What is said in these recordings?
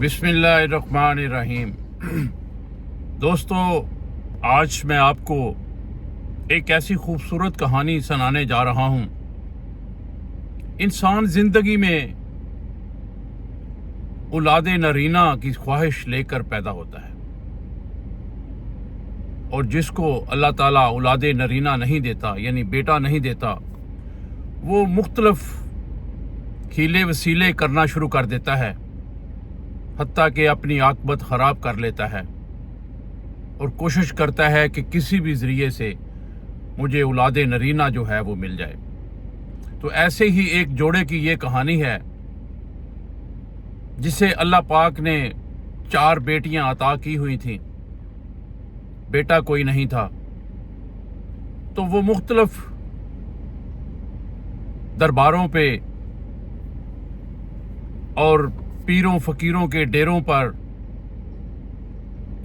बिस्मिल्लाहिर्रहमानिर्रहीम। दोस्तों, आज मैं आपको एक ऐसी खूबसूरत कहानी सुनाने जा रहा हूँ। इंसान ज़िंदगी में औलाद नरीना की ख्वाहिश लेकर पैदा होता है, और जिसको अल्लाह ताला औलाद नरीना नहीं देता, यानी बेटा नहीं देता, वो मुख्तलिफ हीले वसीले करना शुरू कर देता है, हत्ता कि अपनी आकबत ख़राब कर लेता है और कोशिश करता है कि किसी भी ज़रिए से मुझे औलाद नरीना जो है वो मिल जाए। तो ऐसे ही एक जोड़े की ये कहानी है जिसे अल्लाह पाक ने 4 बेटियां अता की हुई थीं। बेटा कोई नहीं था, तो वो मुख्तलिफ दरबारों पे और पीरों फ़कीरों के डेरों पर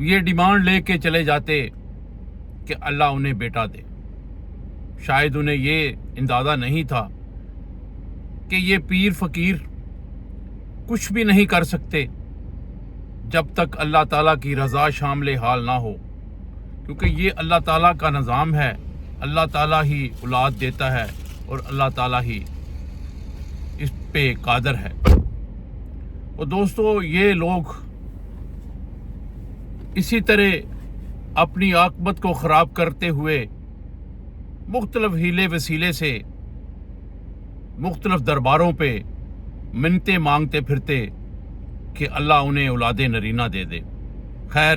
ये डिमांड लेके चले जाते कि अल्लाह उन्हें बेटा दे। शायद उन्हें ये अंदाज़ा नहीं था कि ये पीर फ़कीर कुछ भी नहीं कर सकते जब तक अल्लाह ताला की रज़ा शामिल हाल ना हो, क्योंकि ये अल्लाह ताला का निज़ाम है। अल्लाह ताला ही औलाद देता है और अल्लाह ताला ही इस पे कादर है। और दोस्तों, ये लोग इसी तरह अपनी आकबत को ख़राब करते हुए मुख्तलिफ हीले वसीले से मुख्तलिफ दरबारों पे मिन्नतें मांगते फिरते कि अल्लाह उन्हें औलाद नरीना दे दे। खैर,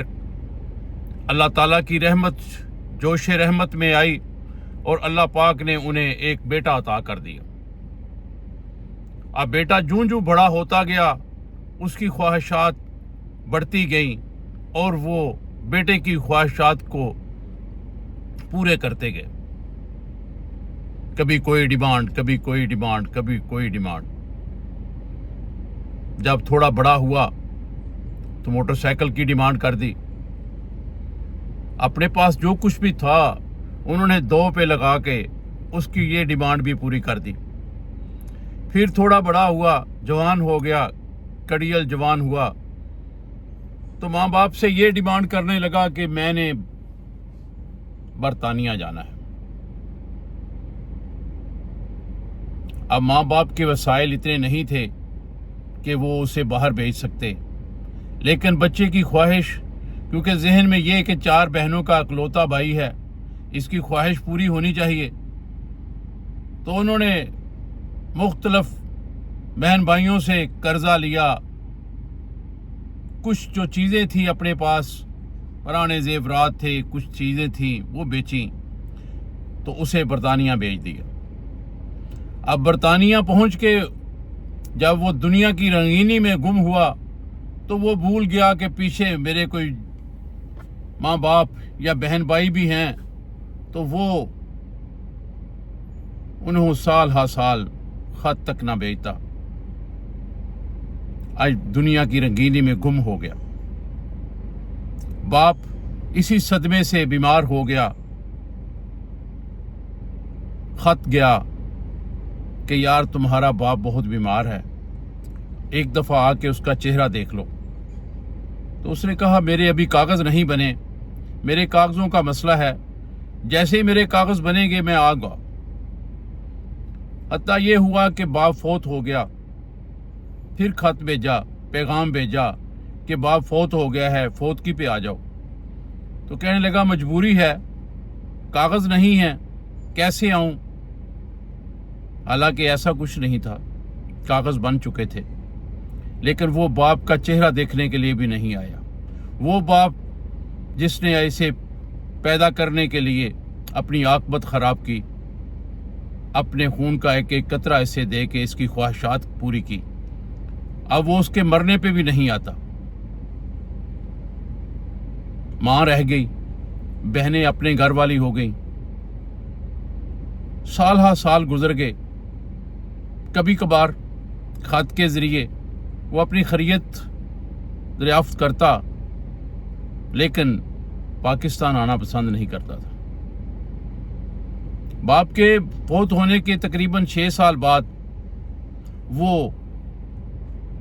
अल्लाह ताला की रहमत जोश रहमत में आई और अल्लाह पाक ने उन्हें एक बेटा अता कर दिया। अब बेटा जूं जूं बड़ा होता गया, उसकी ख्वाहिशात बढ़ती गईं और वो बेटे की ख्वाहिशात को पूरे करते गए। कभी कोई डिमांड, कभी कोई डिमांड, कभी कोई डिमांड। जब थोड़ा बड़ा हुआ तो मोटरसाइकिल की डिमांड कर दी। अपने पास जो कुछ भी था उन्होंने 2 पे लगा के उसकी ये डिमांड भी पूरी कर दी। फिर थोड़ा बड़ा हुआ, जवान हो गया, कड़ियल जवान हुआ, तो माँ बाप से ये डिमांड करने लगा कि मैंने बरतानिया जाना है। अब माँ बाप के वसाइल इतने नहीं थे कि वो उसे बाहर भेज सकते, लेकिन बच्चे की ख्वाहिश, क्योंकि जहन में ये कि 4 बहनों का इकलौता भाई है, इसकी ख्वाहिश पूरी होनी चाहिए, तो उन्होंने मुख्तलिफ बहन भाइयों से कर्जा लिया। कुछ जो चीज़ें थी अपने पास, पुराने जेवरात थे, कुछ चीज़ें थी, वो बेची, तो उसे बरतानिया भेज दिया। अब बरतानिया पहुंच के जब वो दुनिया की रंगीनी में गुम हुआ, तो वो भूल गया कि पीछे मेरे कोई माँ बाप या बहन भाई भी हैं, तो वो उन्होंने साल हा साल खत तक ना भेजता। आज दुनिया की रंगीनी में गुम हो गया। बाप इसी सदमे से बीमार हो गया। खत गया कि यार तुम्हारा बाप बहुत बीमार है, एक दफ़ा आके उसका चेहरा देख लो। तो उसने कहा मेरे अभी कागज़ नहीं बने, मेरे कागज़ों का मसला है, जैसे ही मेरे कागज़ बनेंगे मैं आऊँगा। हत्ता ये हुआ कि बाप फौत हो गया। फिर खत भेजा, पैगाम भेजा कि बाप फौत हो गया है, फौतगी पे आ जाओ। तो कहने लगा मजबूरी है, कागज़ नहीं है, कैसे आऊँ। हालांकि ऐसा कुछ नहीं था, कागज़ बन चुके थे, लेकिन वो बाप का चेहरा देखने के लिए भी नहीं आया। वो बाप जिसने ऐसे पैदा करने के लिए अपनी आकबत ख़राब की, अपने खून का एक एक कतरा इसे दे के इसकी ख्वाहिशात पूरी की, अब वो उसके मरने पे भी नहीं आता। माँ रह गई, बहनें अपने घर वाली हो गई। साल हा साल गुजर गए। कभी कभार खत के ज़रिए वो अपनी खैरियत दरियाफ्त करता, लेकिन पाकिस्तान आना पसंद नहीं करता था। बाप के फौत होने के तकरीबन 6 साल बाद वो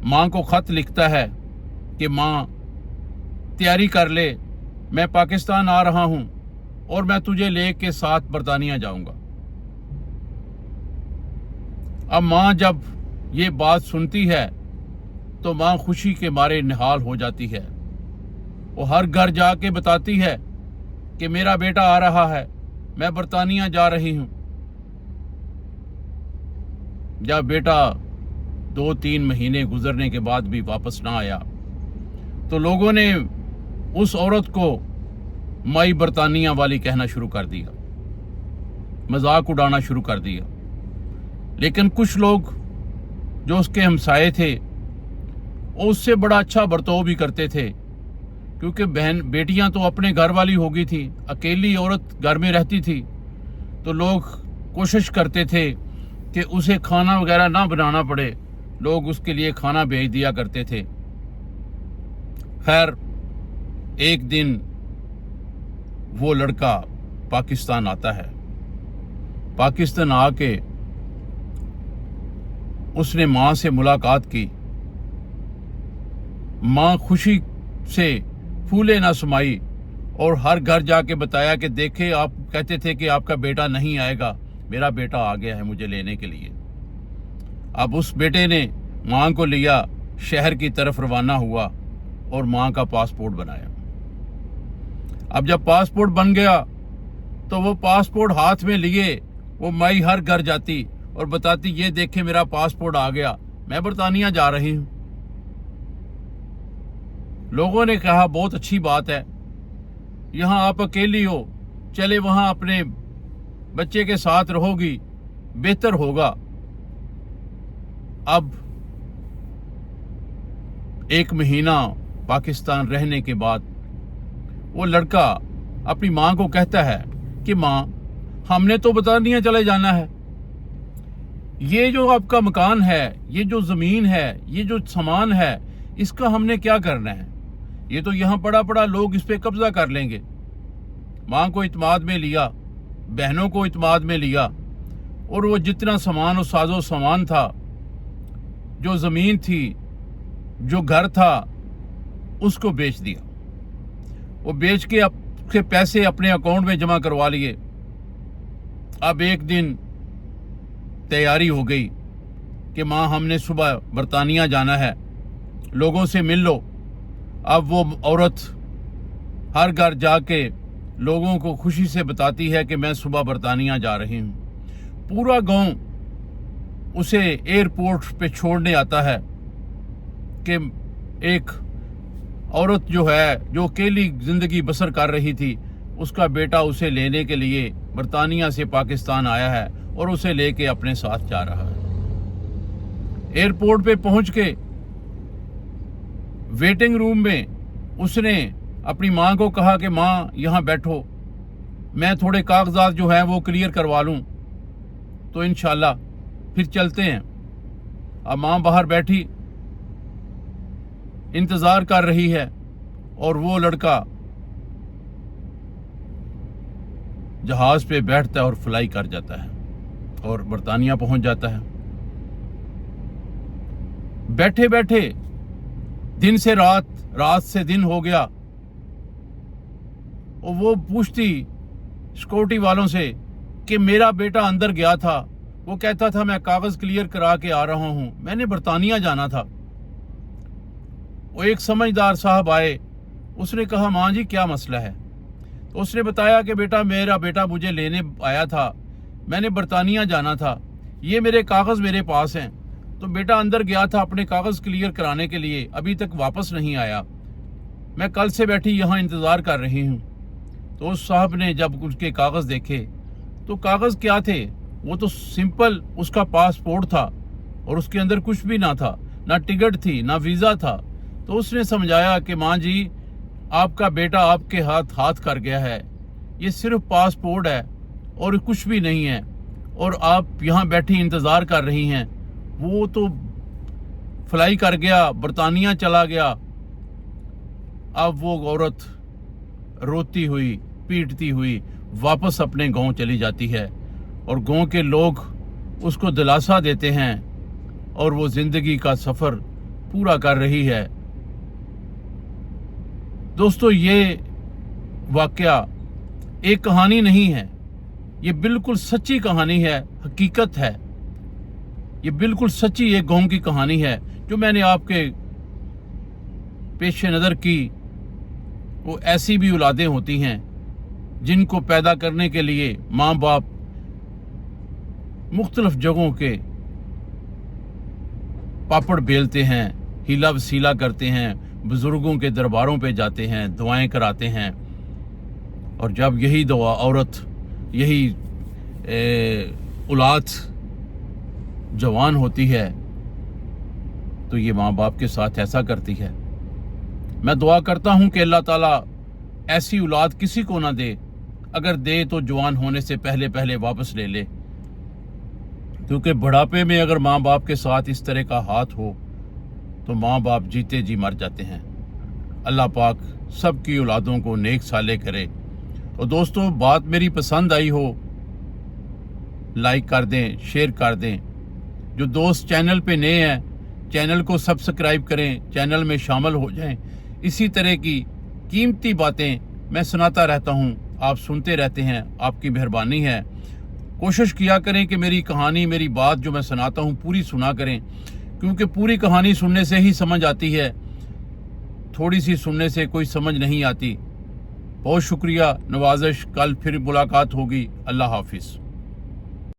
माँ को ख़त लिखता है کہ माँ तैयारी कर ले, मैं पाकिस्तान आ रहा हूँ और मैं तुझे लेके साथ बरतानिया जाऊँगा। अब माँ जब ये बात सुनती है तो माँ खुशी के मारे निहाल हो जाती है। वो हर घर जाके बताती है कि मेरा बेटा आ रहा है, मैं बरतानिया जा रही हूँ। जब बेटा 2-3 महीने गुजरने के बाद भी वापस ना आया तो लोगों ने उस औरत को माई बरतानिया वाली कहना शुरू कर दिया, मजाक उड़ाना शुरू कर दिया। लेकिन कुछ लोग जो उसके हमसाये थे वो उससे बड़ा अच्छा बर्ताव भी करते थे, क्योंकि बेटियां तो अपने घर वाली हो गई थी, अकेली औरत घर में रहती थी, तो लोग कोशिश करते थे कि उसे खाना वगैरह ना बनाना पड़े, लोग उसके लिए खाना भेज दिया करते थे। खैर एक दिन वो लड़का पाकिस्तान आता है। पाकिस्तान आके उसने माँ से मुलाकात की। माँ खुशी से फूले ना समाई और हर घर जाके बताया कि देखे, आप कहते थे कि आपका बेटा नहीं आएगा, मेरा बेटा आ गया है मुझे लेने के लिए। अब उस बेटे ने माँ को लिया, शहर की तरफ रवाना हुआ और माँ का पासपोर्ट बनाया। अब जब पासपोर्ट बन गया तो वो पासपोर्ट हाथ में लिए वो माई हर घर जाती और बताती, ये देखे मेरा पासपोर्ट आ गया, मैं बरतानिया जा रही हूँ। लोगों ने कहा बहुत अच्छी बात है, यहाँ आप अकेली हो, चले वहाँ अपने बच्चे के साथ रहोगी, बेहतर होगा। अब 1 महीना पाकिस्तान रहने के बाद वो लड़का अपनी माँ को कहता है कि माँ, हमने तो बरतानिया चले जाना है, ये जो आपका मकान है, ये जो ज़मीन है, ये जो सामान है, इसका हमने क्या करना है? ये तो यहाँ पड़ा पड़ा लोग इस पे कब्जा कर लेंगे। माँ को इत्माद में लिया, बहनों को इत्माद में लिया और वो जितना सामान और साजो सामान था, जो ज़मीन थी, जो घर था, उसको बेच दिया। वो बेच के उसके पैसे अपने अकाउंट में जमा करवा लिए। अब एक दिन तैयारी हो गई कि माँ हमने सुबह बरतानिया जाना है, लोगों से मिल लो। अब वो औरत हर घर जाके लोगों को खुशी से बताती है कि मैं सुबह बरतानिया जा रही हूँ। पूरा गांव उसे एयरपोर्ट पे छोड़ने आता है कि एक औरत जो है, जो अकेली ज़िंदगी बसर कर रही थी, उसका बेटा उसे लेने के लिए बरतानिया से पाकिस्तान आया है और उसे लेके अपने साथ जा रहा है। एयरपोर्ट पे पहुंच के वेटिंग रूम में उसने अपनी माँ को कहा कि माँ यहाँ बैठो, मैं थोड़े कागजात जो हैं वो क्लियर करवा लूँ तो इंशाल्लाह फिर चलते हैं। अब माँ बाहर बैठी इंतज़ार कर रही है और वो लड़का जहाज़ पे बैठता है और फ्लाई कर जाता है और बरतानिया पहुंच जाता है। बैठे बैठे दिन से रात, रात से दिन हो गया और वो पूछती सिक्योरिटी वालों से कि मेरा बेटा अंदर गया था, वो कहता था मैं कागज़ क्लियर करा के आ रहा हूँ, मैंने बरतानिया जाना था। वो एक समझदार साहब आए, उसने कहा माँ जी क्या मसला है? तो उसने बताया कि बेटा मेरा बेटा मुझे लेने आया था, मैंने बरतानिया जाना था, ये मेरे कागज़ मेरे पास हैं। तो बेटा अंदर गया था अपने कागज़ क्लियर कराने के लिए, अभी तक वापस नहीं आया, मैं कल से बैठी यहाँ इंतज़ार कर रही हूँ। तो उस साहब ने जब उसके कागज़ देखे तो कागज़ क्या थे, वो तो सिंपल उसका पासपोर्ट था और उसके अंदर कुछ भी ना था, ना टिकट थी, ना वीज़ा था। तो उसने समझाया कि माँ जी आपका बेटा आपके हाथ कर गया है, ये सिर्फ पासपोर्ट है और कुछ भी नहीं है, और आप यहाँ बैठी इंतज़ार कर रही हैं। वो तो फ्लाई कर गया, बरतानिया चला गया। अब वो औरत रोती हुई पीटती हुई वापस अपने गांव चली जाती है और गांव के लोग उसको दिलासा देते हैं और वो ज़िंदगी का सफ़र पूरा कर रही है। दोस्तों, ये वाक़या एक कहानी नहीं है, ये बिल्कुल सच्ची कहानी है, हकीकत है। ये बिल्कुल सच्ची एक गाँव की कहानी है जो मैंने आपके पेश नज़र की। वो ऐसी भी औलादें होती हैं जिनको पैदा करने के लिए माँ बाप मुख्तलिफ जगहों के पापड़ बेलते हैं, हीला वसीला करते हैं, बुज़ुर्गों के दरबारों पे जाते हैं, दुआएं कराते हैं। और जब यही दुआ औरत, यही औलाद जवान होती है तो ये माँ बाप के साथ ऐसा करती है। मैं दुआ करता हूँ कि अल्लाह ताला ऐसी औलाद किसी को ना दे, अगर दे तो जवान होने से पहले पहले वापस ले ले, क्योंकि बुढ़ापे में अगर माँ बाप के साथ इस तरह का हाथ हो तो माँ बाप जीते जी मर जाते हैं। अल्लाह पाक सबकी औलादों को नेक साले करे। और दोस्तों, बात मेरी पसंद आई हो, लाइक कर दें, शेयर कर दें। जो दोस्त चैनल पे नए हैं, चैनल को सब्सक्राइब करें, चैनल में शामिल हो जाएं। इसी तरह की कीमती बातें मैं सुनाता रहता हूं, आप सुनते रहते हैं, आपकी मेहरबानी है। कोशिश किया करें कि मेरी कहानी, मेरी बात जो मैं सुनाता हूं पूरी सुना करें, क्योंकि पूरी कहानी सुनने से ही समझ आती है, थोड़ी सी सुनने से कोई समझ नहीं आती। बहुत शुक्रिया, नवाजिश। कल फिर मुलाकात होगी। अल्लाह हाफिज़।